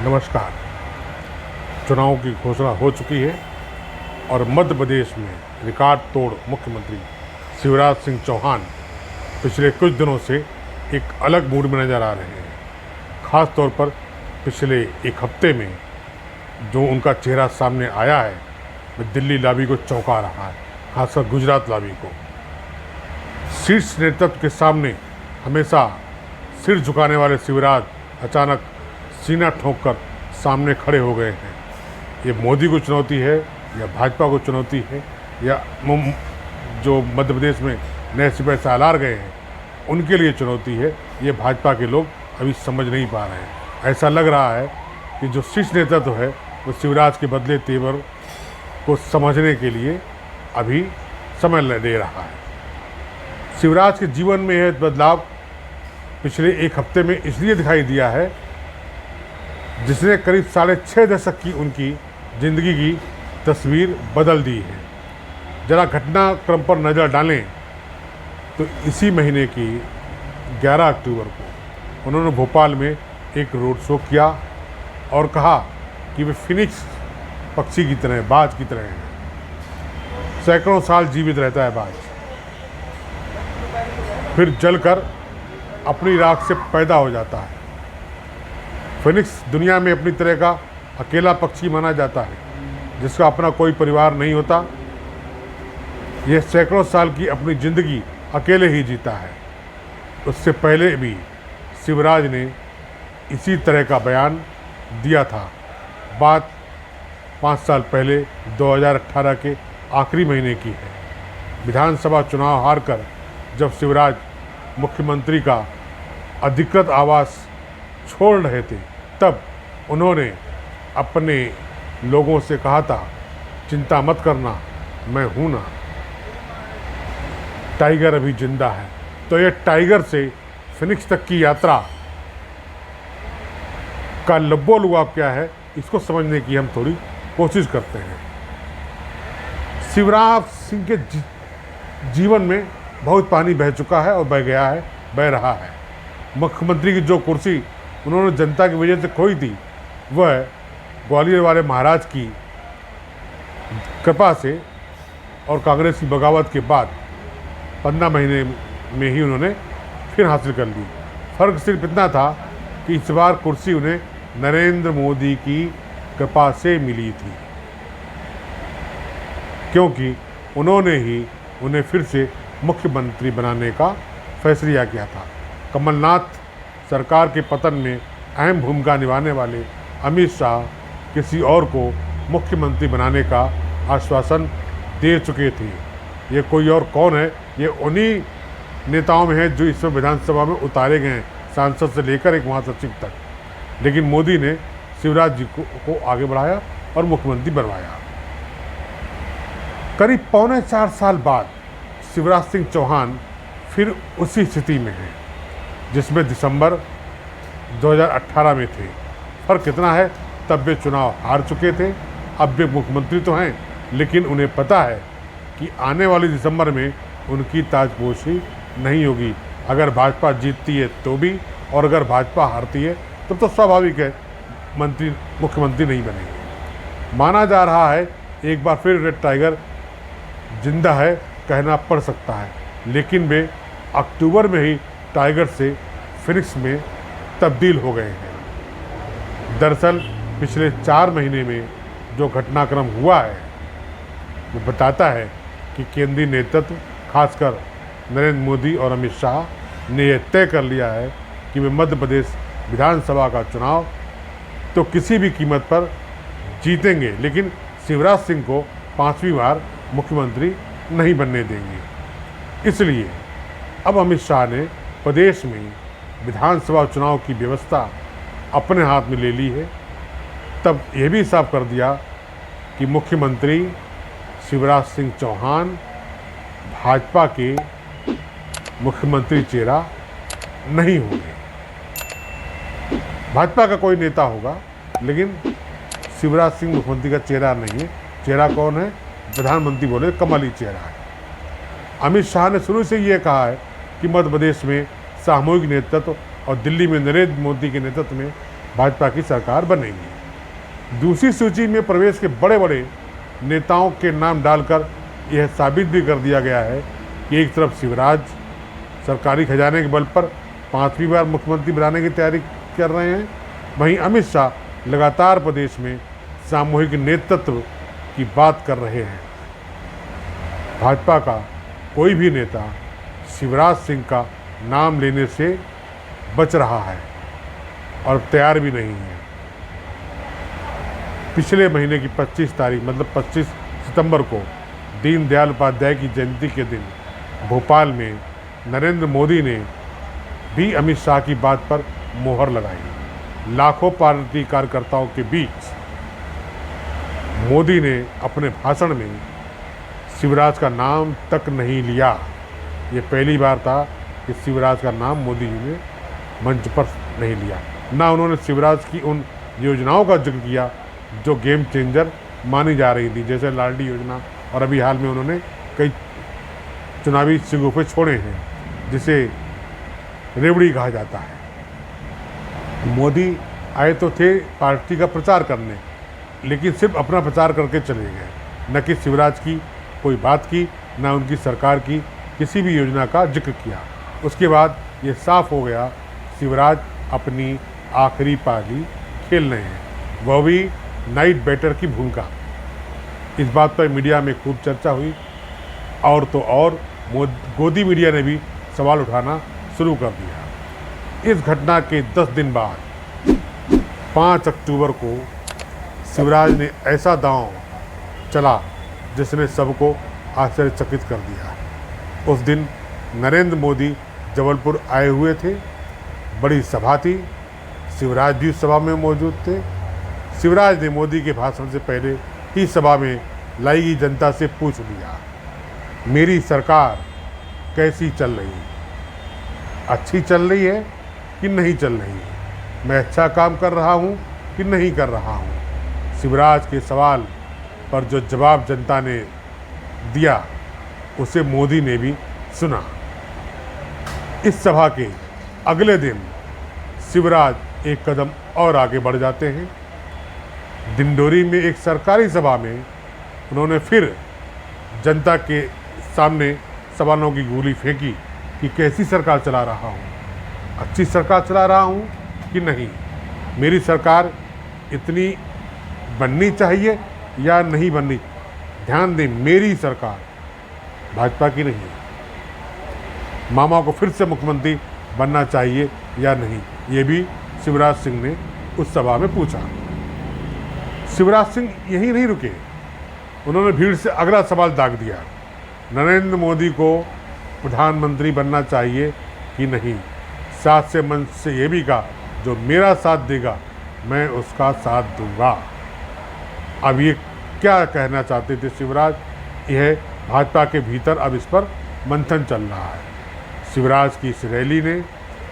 नमस्कार। चुनाव की घोषणा हो चुकी है और मध्य प्रदेश में रिकॉर्ड तोड़ मुख्यमंत्री शिवराज सिंह चौहान पिछले कुछ दिनों से एक अलग मूड में नज़र आ रहे हैं। ख़ास तौर पर पिछले एक हफ्ते में जो उनका चेहरा सामने आया है वह दिल्ली लॉबी को चौंका रहा है, खासकर गुजरात लॉबी को। शीर्ष नेतृत्व के सामने हमेशा सिर झुकाने वाले शिवराज अचानक सीना ठोंक कर सामने खड़े हो गए हैं। ये मोदी को चुनौती है या भाजपा को चुनौती है या जो मध्य प्रदेश में नए सिपह सालार गए हैं उनके लिए चुनौती है, ये भाजपा के लोग अभी समझ नहीं पा रहे हैं। ऐसा लग रहा है कि जो शीर्ष नेतृत्व है वो शिवराज के बदले तेवर को समझने के लिए अभी समय दे रहा है। शिवराज के जीवन में यह बदलाव पिछले एक हफ्ते में इसलिए दिखाई दिया है जिसने करीब 6.5 दशक की उनकी ज़िंदगी की तस्वीर बदल दी है। ज़रा घटनाक्रम पर नज़र डालें तो इसी महीने की 11 अक्टूबर को उन्होंने भोपाल में एक रोड शो किया और कहा कि वे फिनिक्स पक्षी की तरह, बाज की तरह हैं। सैकड़ों साल जीवित रहता है बाज, फिर जलकर अपनी राख से पैदा हो जाता है। फिनिक्स दुनिया में अपनी तरह का अकेला पक्षी माना जाता है जिसका अपना कोई परिवार नहीं होता। यह सैकड़ों साल की अपनी ज़िंदगी अकेले ही जीता है। उससे पहले भी शिवराज ने इसी तरह का बयान दिया था। बात 5 साल पहले 2018 के आखिरी महीने की है। विधानसभा चुनाव हारकर जब शिवराज मुख्यमंत्री का अधिकृत आवास छोड़ रहे थे तब उन्होंने अपने लोगों से कहा था, चिंता मत करना, मैं हूँ ना, टाइगर अभी जिंदा है। तो ये टाइगर से फिनिक्स तक की यात्रा का लब्बो-लुआब क्या है, इसको समझने की हम थोड़ी कोशिश करते हैं। शिवराज सिंह के जीवन में बहुत पानी बह चुका है और बह गया है, बह रहा है। मुख्यमंत्री की जो कुर्सी उन्होंने जनता की वजह से खोई थी वह ग्वालियर वाले महाराज की कृपा से और कांग्रेस की बगावत के बाद 15 महीने में ही उन्होंने फिर हासिल कर ली। फ़र्क सिर्फ इतना था कि इस बार कुर्सी उन्हें नरेंद्र मोदी की कृपा से मिली थी, क्योंकि उन्होंने ही उन्हें फिर से मुख्यमंत्री बनाने का फैसला किया था। कमलनाथ सरकार के पतन में अहम भूमिका निभाने वाले अमित शाह किसी और को मुख्यमंत्री बनाने का आश्वासन दे चुके थे। ये कोई और कौन है? ये उन्हीं नेताओं में है जो इसमें विधानसभा में उतारे गए हैं, सांसद से लेकर एक महासचिव तक। लेकिन मोदी ने शिवराज जी को आगे बढ़ाया और मुख्यमंत्री बनवाया। करीब 4.25 साल बाद शिवराज सिंह चौहान फिर उसी स्थिति में हैं जिसमें दिसंबर 2018 में थे। फ़र्क कितना है, तब वे चुनाव हार चुके थे, अब वे मुख्यमंत्री तो हैं, लेकिन उन्हें पता है कि आने वाले दिसंबर में उनकी ताजपोशी नहीं होगी। अगर भाजपा जीतती है तो भी, और अगर भाजपा हारती है तो स्वाभाविक है मुख्यमंत्री नहीं बनेंगे। माना जा रहा है एक बार फिर रेड टाइगर जिंदा है कहना पड़ सकता है, लेकिन वे अक्टूबर में ही टाइगर से फिनिक्स में तब्दील हो गए हैं। दरअसल पिछले 4 महीने में जो घटनाक्रम हुआ है वो बताता है कि केंद्रीय नेतृत्व, खासकर नरेंद्र मोदी और अमित शाह ने यह तय कर लिया है कि वे मध्य प्रदेश विधानसभा का चुनाव तो किसी भी कीमत पर जीतेंगे, लेकिन शिवराज सिंह को 5वीं बार मुख्यमंत्री नहीं बनने देंगे। इसलिए अब अमित शाह ने प्रदेश में विधानसभा चुनाव की व्यवस्था अपने हाथ में ले ली है। तब यह भी साफ कर दिया कि मुख्यमंत्री शिवराज सिंह चौहान भाजपा के मुख्यमंत्री चेहरा नहीं होंगे। भाजपा का कोई नेता होगा, लेकिन शिवराज सिंह मुख्यमंत्री का चेहरा नहीं है। चेहरा कौन है? प्रधानमंत्री बोले कमल ही चेहरा है। अमित शाह ने शुरू से ये कहा है कि मध्य प्रदेश में सामूहिक नेतृत्व और दिल्ली में नरेंद्र मोदी के नेतृत्व में भाजपा की सरकार बनेगी। दूसरी सूची में प्रवेश के बड़े बड़े नेताओं के नाम डालकर यह साबित भी कर दिया गया है कि एक तरफ शिवराज सरकारी खजाने के बल पर 5वीं बार मुख्यमंत्री बनाने की तैयारी कर रहे हैं, वहीं अमित शाह लगातार प्रदेश में सामूहिक नेतृत्व की बात कर रहे हैं। भाजपा का कोई भी नेता शिवराज सिंह का नाम लेने से बच रहा है और तैयार भी नहीं है। पिछले महीने की 25 तारीख मतलब 25 सितंबर को दीनदयाल उपाध्याय की जयंती के दिन भोपाल में नरेंद्र मोदी ने भी अमित शाह की बात पर मोहर लगाई। लाखों पार्टी कार्यकर्ताओं के बीच मोदी ने अपने भाषण में शिवराज का नाम तक नहीं लिया। ये पहली बार था कि शिवराज का नाम मोदी जी ने मंच पर नहीं लिया। ना उन्होंने शिवराज की उन योजनाओं का जिक्र किया जो गेम चेंजर मानी जा रही थी, जैसे लाडली योजना, और अभी हाल में उन्होंने कई चुनावी शगुफे छोड़े हैं जिसे रेवड़ी कहा जाता है। मोदी आए तो थे पार्टी का प्रचार करने, लेकिन सिर्फ अपना प्रचार करके चले गए, न कि शिवराज की कोई बात की, न उनकी सरकार की किसी भी योजना का जिक्र किया। उसके बाद ये साफ हो गया शिवराज अपनी आखिरी पारी खेल रहे हैं, वह भी नाइट बैटर की भूमिका। इस बात पर मीडिया में खूब चर्चा हुई और तो और गोदी मीडिया ने भी सवाल उठाना शुरू कर दिया। इस घटना के 10 दिन बाद 5 अक्टूबर को शिवराज ने ऐसा दांव चला जिसने सबको आश्चर्यचकित कर दिया। उस दिन नरेंद्र मोदी जबलपुर आए हुए थे, बड़ी सभा थी, शिवराज भी उस सभा में मौजूद थे। शिवराज ने मोदी के भाषण से पहले ही सभा में लाई गई जनता से पूछ लिया, मेरी सरकार कैसी चल रही है, अच्छी चल रही है कि नहीं चल रही है, मैं अच्छा काम कर रहा हूँ कि नहीं कर रहा हूँ। शिवराज के सवाल पर जो जवाब जनता ने दिया उसे मोदी ने भी सुना। इस सभा के अगले दिन शिवराज एक कदम और आगे बढ़ जाते हैं। दिंडोरी में एक सरकारी सभा में उन्होंने फिर जनता के सामने सवालों की गोली फेंकी कि कैसी सरकार चला रहा हूँ, अच्छी सरकार चला रहा हूँ कि नहीं, मेरी सरकार इतनी बननी चाहिए या नहीं बननी। ध्यान दें, मेरी सरकार, भाजपा की नहीं है। मामा को फिर से मुख्यमंत्री बनना चाहिए या नहीं, ये भी शिवराज सिंह ने उस सभा में पूछा। शिवराज सिंह यहीं नहीं रुके, उन्होंने भीड़ से अगला सवाल दाग दिया, नरेंद्र मोदी को प्रधानमंत्री बनना चाहिए कि नहीं। साथ से मंच से ये भी कहा, जो मेरा साथ देगा मैं उसका साथ दूंगा। अब ये क्या कहना चाहते थे शिवराज, यह भाजपा के भीतर अब इस पर मंथन चल रहा है। शिवराज की इस रैली ने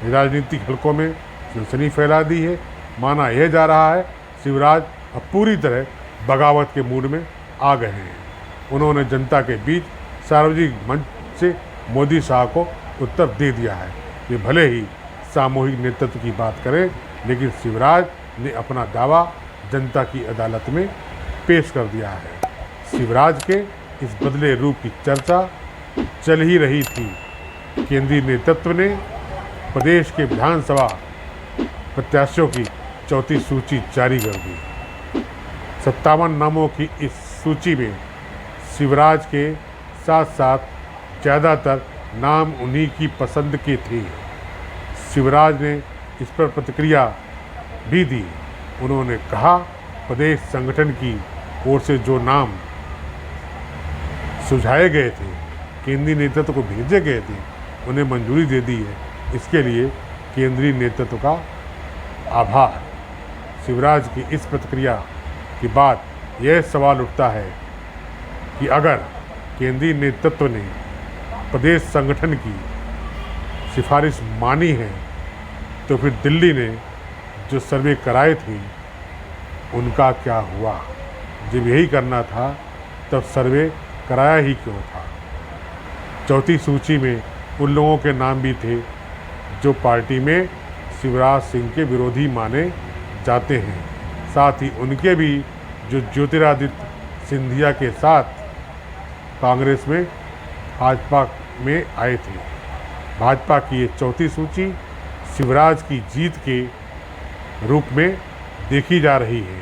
राजनीतिक हलकों में सनसनी फैला दी है। माना यह जा रहा है शिवराज अब पूरी तरह बगावत के मूड में आ गए हैं। उन्होंने जनता के बीच सार्वजनिक मंच से मोदी शाह को उत्तर दे दिया है। ये भले ही सामूहिक नेतृत्व की बात करें, लेकिन शिवराज ने अपना दावा जनता की अदालत में पेश कर दिया है। शिवराज के इस बदले रूप की चर्चा चल ही रही थी। केंद्रीय नेतृत्व ने प्रदेश के विधानसभा प्रत्याशियों की चौथी सूची जारी कर दी। 57 नामों की इस सूची में शिवराज के साथ साथ ज़्यादातर नाम उन्हीं की पसंद के थे। शिवराज ने इस पर प्रतिक्रिया भी दी। उन्होंने कहा, प्रदेश संगठन की ओर से जो नाम सुझाए गए थे, केंद्रीय नेतृत्व को भेजे गए थे, उन्हें मंजूरी दे दी है। इसके लिए केंद्रीय नेतृत्व का आभार। शिवराज की इस प्रतिक्रिया के बाद यह सवाल उठता है कि अगर केंद्रीय नेतृत्व ने प्रदेश संगठन की सिफारिश मानी है, तो फिर दिल्ली ने जो सर्वे कराए थे उनका क्या हुआ। जब यही करना था तब सर्वे कराया ही क्यों था। चौथी सूची में उन लोगों के नाम भी थे जो पार्टी में शिवराज सिंह के विरोधी माने चाहते हैं। साथ ही उनके भी जो ज्योतिरादित्य सिंधिया के साथ कांग्रेस में भाजपा में आए थे। भाजपा की ये चौथी सूची शिवराज की जीत के रूप में देखी जा रही है।